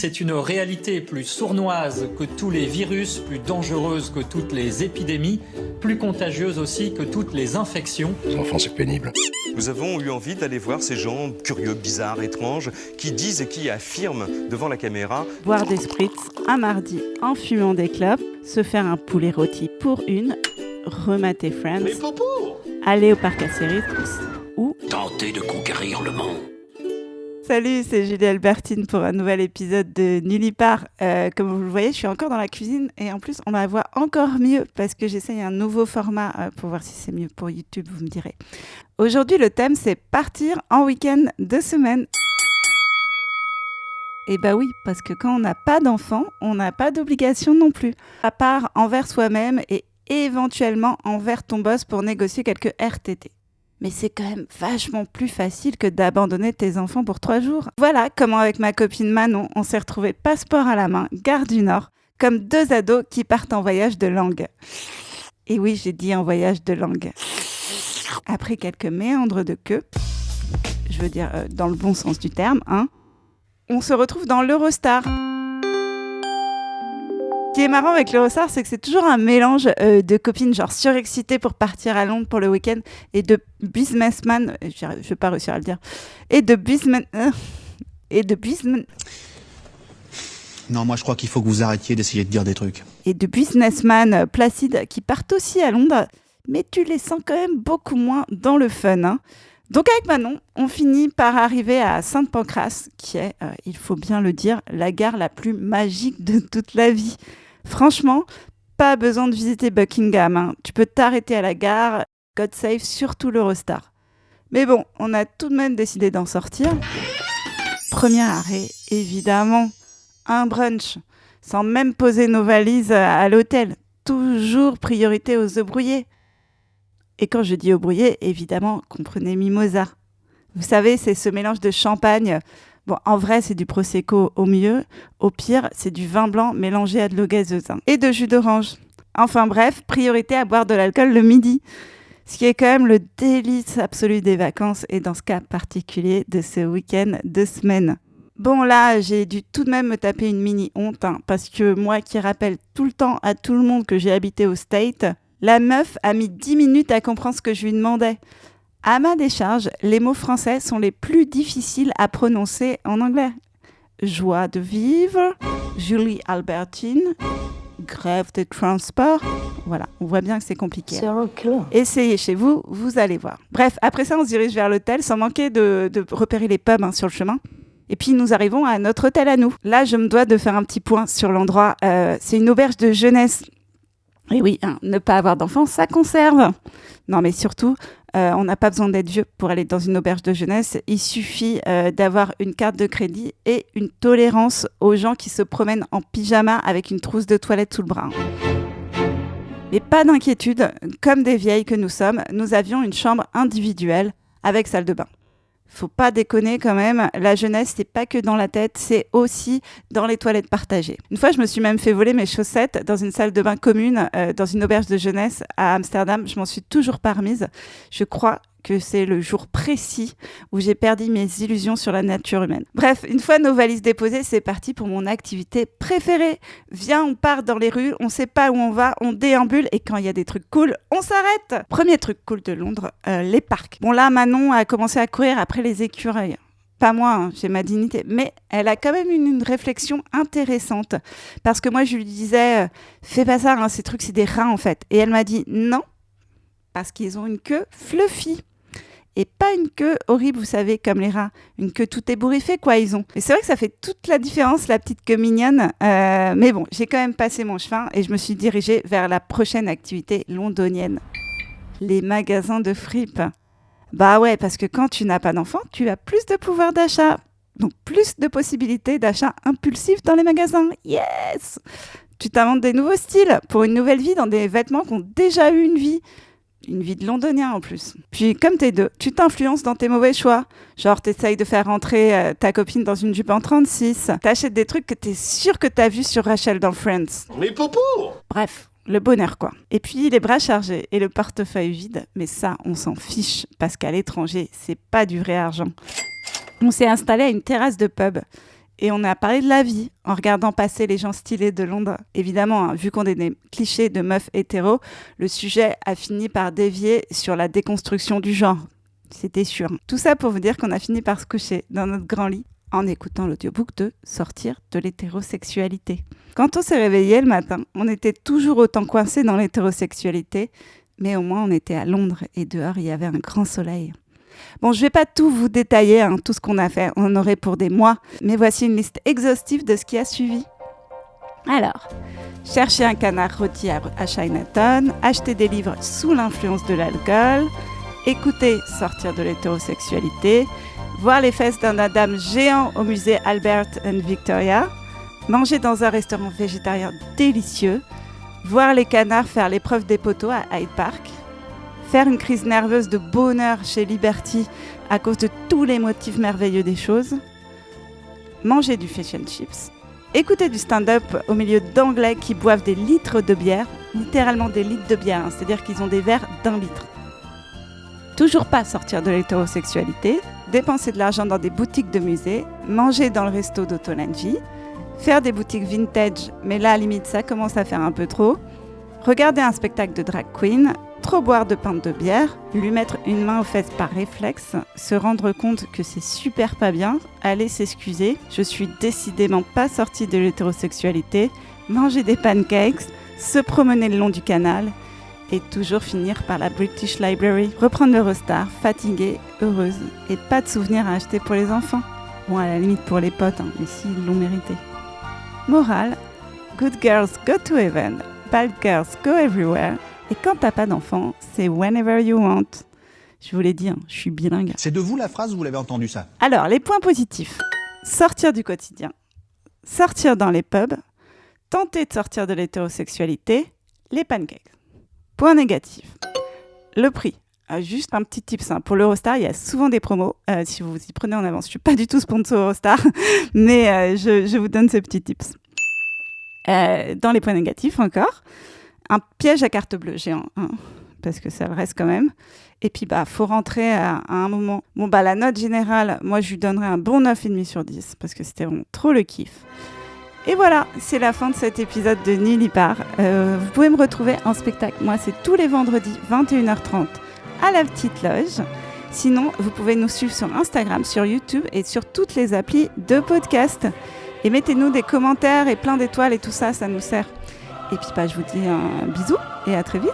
C'est une réalité plus sournoise que tous les virus, plus dangereuse que toutes les épidémies, plus contagieuse aussi que toutes les infections. Les enfants, c'est pénible. Nous avons eu envie d'aller voir ces gens curieux, bizarres, étranges, qui disent et qui affirment devant la caméra. Boire des spritz un mardi en fumant des clopes, se faire un poulet rôti pour une, remater Friends, aller au parc Astérix ou tenter de conquérir le monde. Salut, c'est Julie Albertine pour un nouvel épisode de Nullipart. Comme vous le voyez, je suis encore dans la cuisine et en plus, on la voit encore mieux parce que j'essaye un nouveau format pour voir si c'est mieux pour YouTube, vous me direz. Aujourd'hui, le thème, c'est partir en week-end de semaine. Et bah oui, parce que quand on n'a pas d'enfant, on n'a pas d'obligation non plus. À part envers soi-même et éventuellement envers ton boss pour négocier quelques RTT. Mais c'est quand même vachement plus facile que d'abandonner tes enfants pour 3 jours. Voilà comment avec ma copine Manon, on s'est retrouvés passeport à la main, gare du Nord, comme 2 ados qui partent en voyage de langue. Et oui, j'ai dit en voyage de langue. Après quelques méandres de queue, je veux dire dans le bon sens du terme, on se retrouve dans l'Eurostar. Ce qui est marrant avec l'Eurostar, c'est que c'est toujours un mélange de copines genre surexcitées pour partir à Londres pour le week-end et de businessmen, je vais pas réussir à le dire, et de businessmen. Non, moi je crois qu'il faut que vous arrêtiez d'essayer de dire des trucs. Et de businessmen placides qui partent aussi à Londres, mais tu les sens quand même beaucoup moins dans le fun. Donc avec Manon, on finit par arriver à Sainte-Pancrace, qui est, il faut bien le dire, la gare la plus magique de toute la vie. Franchement, pas besoin de visiter Buckingham. Tu peux t'arrêter à la gare, God save surtout l'Eurostar. Mais bon, on a tout de même décidé d'en sortir. Premier arrêt, évidemment, un brunch, sans même poser nos valises à l'hôtel. Toujours priorité aux œufs brouillés. Et quand je dis œufs brouillés, évidemment, comprenez mimosa. Vous savez, c'est ce mélange de champagne. Bon, en vrai, c'est du prosecco au mieux. Au pire, c'est du vin blanc mélangé à de l'eau gazeuse. Et de jus d'orange. Enfin bref, priorité à boire de l'alcool le midi. Ce qui est quand même le délice absolu des vacances et dans ce cas particulier de ce week-end de semaine. Bon là, j'ai dû tout de même me taper une mini honte parce que moi qui rappelle tout le temps à tout le monde que j'ai habité au States, la meuf a mis 10 minutes à comprendre ce que je lui demandais. À ma décharge, les mots français sont les plus difficiles à prononcer en anglais. Joie de vivre, Julie Albertine, grève des transports. Voilà, on voit bien que c'est compliqué. Essayez chez vous, vous allez voir. Bref, après ça, on se dirige vers l'hôtel sans manquer de repérer les pubs sur le chemin. Et puis, nous arrivons à notre hôtel à nous. Là, je me dois de faire un petit point sur l'endroit. C'est une auberge de jeunesse. Et oui, ne pas avoir d'enfants, ça conserve. Non, mais surtout, on n'a pas besoin d'être vieux pour aller dans une auberge de jeunesse. Il suffit d'avoir une carte de crédit et une tolérance aux gens qui se promènent en pyjama avec une trousse de toilette sous le bras. Mais pas d'inquiétude, comme des vieilles que nous sommes, nous avions une chambre individuelle avec salle de bain. Faut pas déconner quand même, la jeunesse, c'est pas que dans la tête, c'est aussi dans les toilettes partagées. Une fois, je me suis même fait voler mes chaussettes dans une salle de bain commune, dans une auberge de jeunesse à Amsterdam. Je m'en suis toujours pas remise. Je crois que c'est le jour précis où j'ai perdu mes illusions sur la nature humaine. Bref, une fois nos valises déposées, c'est parti pour mon activité préférée. Viens, on part dans les rues, on sait pas où on va, on déambule et quand il y a des trucs cool, on s'arrête. Premier truc cool de Londres, les parcs. Bon là, Manon a commencé à courir après les écureuils. Pas moi, j'ai ma dignité, mais elle a quand même une réflexion intéressante. Parce que moi, je lui disais, fais pas ça, ces trucs, c'est des rats en fait. Et elle m'a dit, non, parce qu'ils ont une queue fluffy. Et pas une queue horrible, vous savez, comme les rats. Une queue tout ébouriffée, quoi, ils ont. Et c'est vrai que ça fait toute la différence, la petite queue mignonne. Mais bon, j'ai quand même passé mon chemin et je me suis dirigée vers la prochaine activité londonienne. Les magasins de fripes. Bah ouais, parce que quand tu n'as pas d'enfant, tu as plus de pouvoir d'achat. Donc plus de possibilités d'achat impulsif dans les magasins. Yes! Tu t'inventes des nouveaux styles pour une nouvelle vie dans des vêtements qui ont déjà eu une vie. Une vie de londonien en plus. Puis comme t'es deux, tu t'influences dans tes mauvais choix. Genre t'essayes de faire rentrer ta copine dans une jupe en 36. T'achètes des trucs que t'es sûr que t'as vu sur Rachel dans Friends. Mais popo! Bref, le bonheur quoi. Et puis les bras chargés et le portefeuille vide. Mais ça, on s'en fiche parce qu'à l'étranger, c'est pas du vrai argent. On s'est installé à une terrasse de pub. Et on a parlé de la vie en regardant passer les gens stylés de Londres. Évidemment, vu qu'on est des clichés de meufs hétéros, le sujet a fini par dévier sur la déconstruction du genre. C'était sûr. Tout ça pour vous dire qu'on a fini par se coucher dans notre grand lit en écoutant l'audiobook de Sortir de l'hétérosexualité. Quand on s'est réveillé le matin, on était toujours autant coincés dans l'hétérosexualité, mais au moins on était à Londres et dehors il y avait un grand soleil. Bon, je ne vais pas tout vous détailler, tout ce qu'on a fait, on en aurait pour des mois, mais voici une liste exhaustive de ce qui a suivi. Alors, chercher un canard rôti à Chinatown, acheter des livres sous l'influence de l'alcool, écouter Sortir de l'hétérosexualité, voir les fesses d'un Adam géant au musée Albert and Victoria, manger dans un restaurant végétarien délicieux, voir les canards faire l'épreuve des poteaux à Hyde Park, faire une crise nerveuse de bonheur chez Liberty à cause de tous les motifs merveilleux des choses, manger du fish and chips, écouter du stand-up au milieu d'Anglais qui boivent des litres de bière, littéralement des litres de bière, c'est-à-dire qu'ils ont des verres d'1 litre. Toujours pas sortir de l'hétérosexualité, dépenser de l'argent dans des boutiques de musées, manger dans le resto d'Ottolenghi, faire des boutiques vintage, mais là, à la limite, ça commence à faire un peu trop, regarder un spectacle de drag queen, trop boire de pintes de bière, lui mettre une main aux fesses par réflexe, se rendre compte que c'est super pas bien, aller s'excuser, je suis décidément pas sortie de l'hétérosexualité, manger des pancakes, se promener le long du canal, et toujours finir par la British Library, reprendre l'Eurostar, fatiguée, heureuse, et pas de souvenirs à acheter pour les enfants. Bon, à la limite pour les potes, mais s'ils l'ont mérité. Morale, good girls go to heaven, bad girls go everywhere, et quand t'as pas d'enfant, c'est whenever you want. Je vous l'ai dit, je suis bilingue. C'est de vous la phrase ou vous l'avez entendu ça? Alors, les points positifs. Sortir du quotidien, sortir dans les pubs, tenter de sortir de l'hétérosexualité, les pancakes. Point négatif, le prix. Juste un petit tips, pour l'Eurostar, il y a souvent des promos, si vous vous y prenez en avance. Je ne suis pas du tout sponsor Eurostar, mais je vous donne ce petit tips. Dans les points négatifs encore, un piège à carte bleue géant, parce que ça le reste quand même. Et puis, faut rentrer à un moment. Bon, la note générale, moi, je lui donnerais un bon 9,5 sur 10, parce que c'était vraiment trop le kiff. Et voilà, c'est la fin de cet épisode de Nulle y part. Vous pouvez me retrouver en spectacle. Moi, c'est tous les vendredis, 21h30, à la Petite Loge. Sinon, vous pouvez nous suivre sur Instagram, sur YouTube et sur toutes les applis de podcast. Et mettez-nous des commentaires et plein d'étoiles et tout ça, ça nous sert. Et puis, je vous dis un bisou et à très vite.